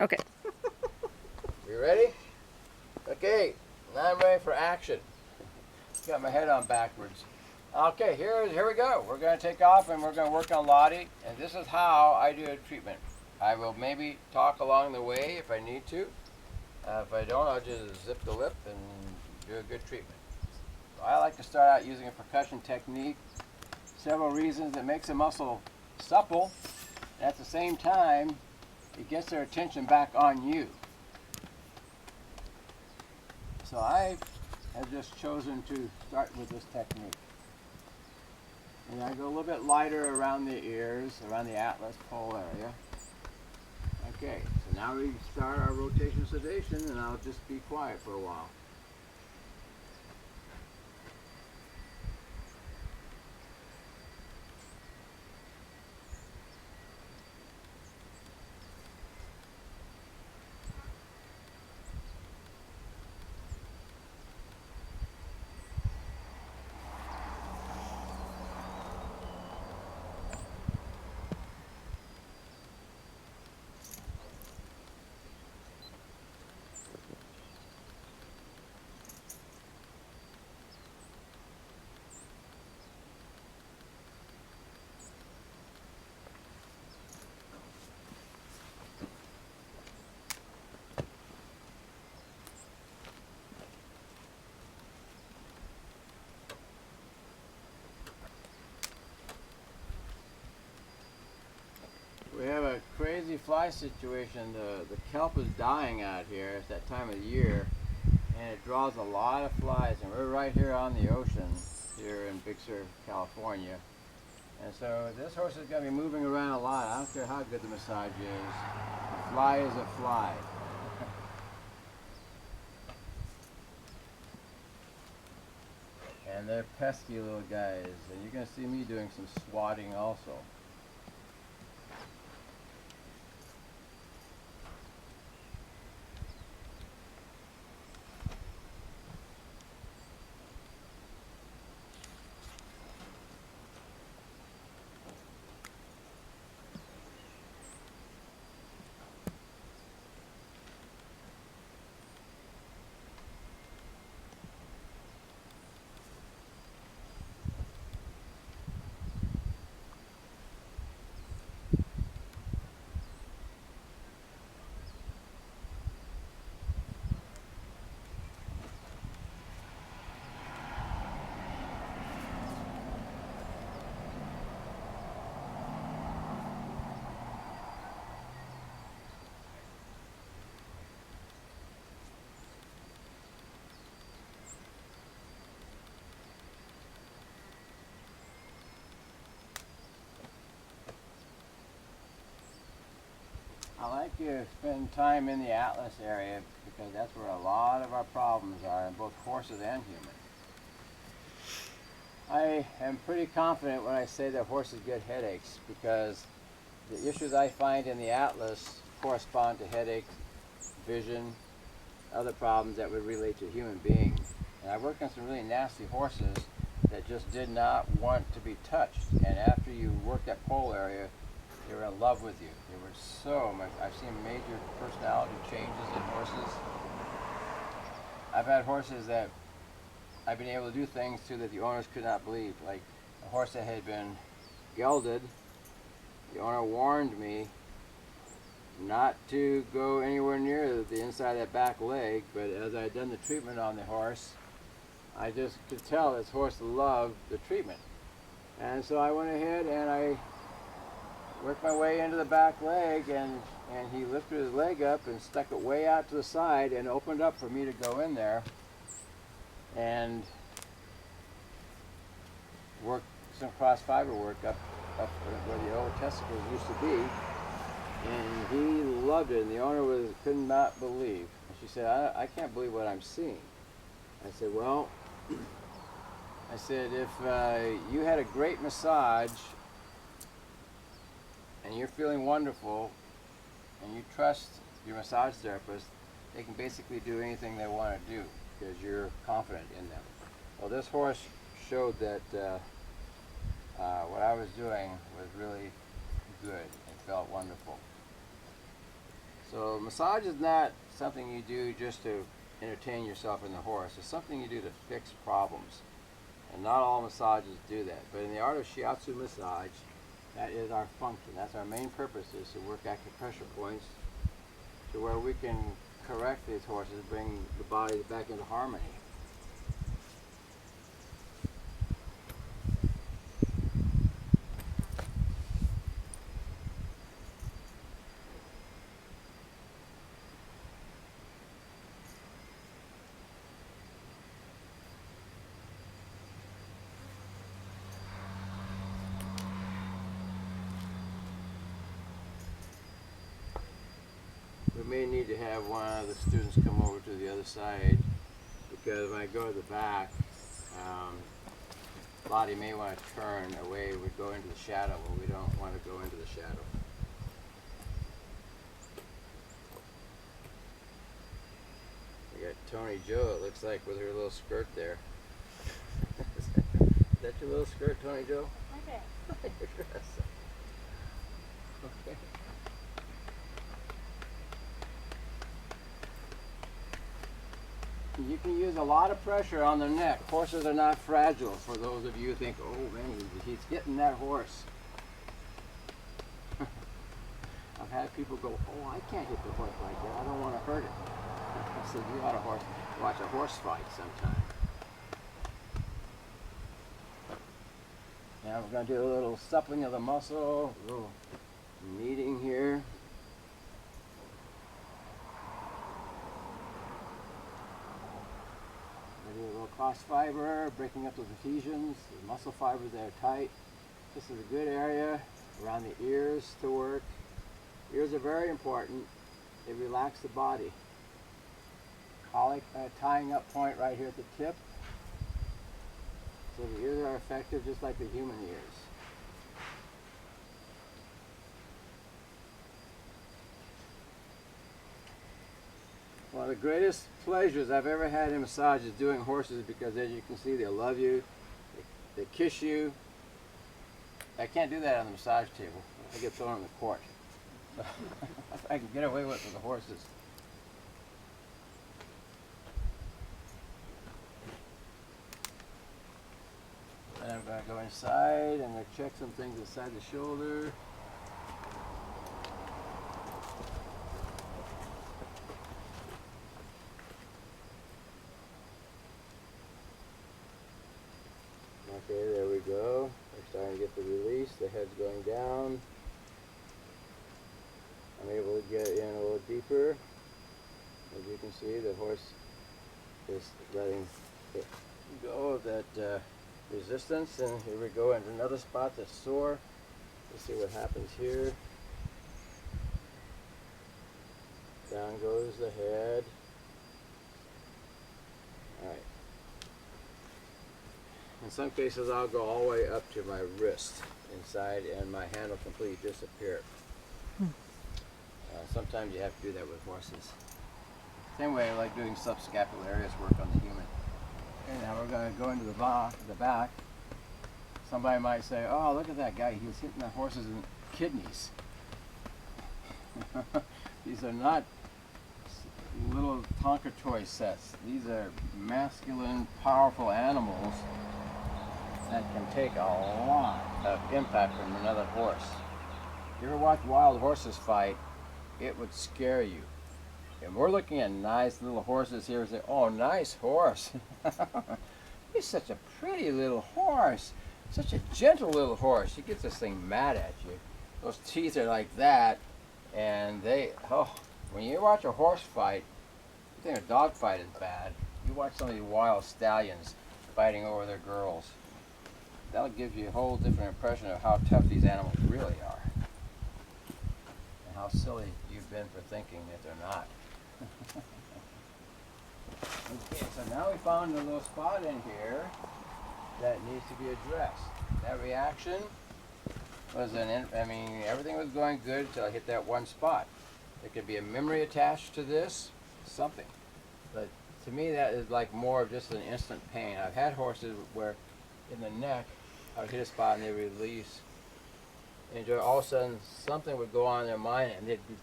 Okay. You ready? Okay, now I'm ready for action. Got my head on backwards. Okay, here we go. We're going to take off and we're going to work on Lottie. And this is how I do a treatment. I will maybe talk along the way if I need to. If I don't, I'll just zip the lip and do a good treatment. So I like to start out using a percussion technique. Several reasons. It makes the muscle supple. And at the same time, it gets their attention back on you. So I have just chosen to start with this technique. And I go a little bit lighter around the ears, around the atlas pole area. Okay, so now we start our rotation sedation, and I'll just be quiet for a while. We have a crazy fly situation. The kelp is dying out here. It's that time of the year, and it draws a lot of flies. And we're right here on the ocean, here in Big Sur, California. And so this horse is going to be moving around a lot. I don't care how good the massage is. A fly is a fly. And they're pesky little guys. And you're going to see me doing some swatting also. I like to spend time in the atlas area because that's where a lot of our problems are in both horses and humans. I am pretty confident when I say that horses get headaches because the issues I find in the atlas correspond to headaches, vision, other problems that would relate to human beings. And I worked on some really nasty horses that just did not want to be touched. And after you work that pole area, they were in love with you. They were so much. I've seen major personality changes in horses. I've had horses that I've been able to do things to that the owners could not believe. Like a horse that had been gelded, the owner warned me not to go anywhere near the inside of that back leg, but as I had done the treatment on the horse, I just could tell this horse loved the treatment. And so I went ahead and I worked my way into the back leg, and he lifted his leg up and stuck it way out to the side and opened up for me to go in there and work some cross fiber work up where the old testicles used to be. And he loved it, and the owner could not believe. And she said, I can't believe what I'm seeing. I said, well, I said, if you had a great massage and you're feeling wonderful and you trust your massage therapist, they can basically do anything they want to do because you're confident in them. Well, this horse showed that what I was doing was really good and felt wonderful. So massage is not something you do just to entertain yourself in the horse. It's something you do to fix problems. And not all massages do that. But in the art of shiatsu massage, that is our function. That's our main purpose, is to work acupressure points to where we can correct these horses, bring the body back into harmony. We may need to have one of the students come over to the other side, because when I go to the back, Lottie may want to turn away. We go into the shadow, but we don't want to go into the shadow. We got Tony Joe, it looks like, with her little skirt there. Is that your little skirt, Tony Joe? Okay. Your dress. Okay. You can use a lot of pressure on the neck. Horses are not fragile. For those of you who think, oh man, he's hitting that horse. I've had people go, oh, I can't hit the horse like that. I don't want to hurt it. I said, you ought to watch a horse fight sometime. Now we're going to do a little suppling of the muscle, a little kneading here. Do a little cross fiber, breaking up those adhesions, the muscle fibers that are tight. This is a good area around the ears to work. Ears are very important. They relax the body. Colic tying up point right here at the tip. So the ears are effective just like the human ears. One of the greatest pleasures I've ever had in massage is doing horses, because as you can see, they love you, they kiss you. I can't do that on the massage table. I get thrown in the court. So I can get away with the horses. Then I'm going to go inside and I'm going to check some things inside the shoulder. Okay, there we go. We're starting to get the release. The head's going down. I'm able to get in a little deeper. As you can see, the horse is letting go of that resistance. And here we go into another spot that's sore. Let's see what happens here. Down goes the head. All right. In some cases, I'll go all the way up to my wrist inside, and my hand will completely disappear. Sometimes you have to do that with horses. Same way I like doing subscapularius work on the human. Okay, now we're going to go into the back. Somebody might say, oh, look at that guy. He's hitting the horses in kidneys. These are not little Tonka toy sets. These are masculine, powerful animals that can take a lot of impact from another horse. You ever watch wild horses fight? It would scare you. And we're looking at nice little horses here and say, oh, nice horse. He's such a pretty little horse. Such a gentle little horse. You get this thing mad at you. Those teeth are like that. And when you watch a horse fight, you think a dog fight is bad. You watch some of these wild stallions fighting over their girls. That'll give you a whole different impression of how tough these animals really are. And how silly you've been for thinking that they're not. Okay, so now we found a little spot in here that needs to be addressed. That reaction was everything was going good until I hit that one spot. There could be a memory attached to this, something. But to me, that is like more of just an instant pain. I've had horses where in the neck, I would hit a spot and they release. And all of a sudden, something would go on in their mind and they'd be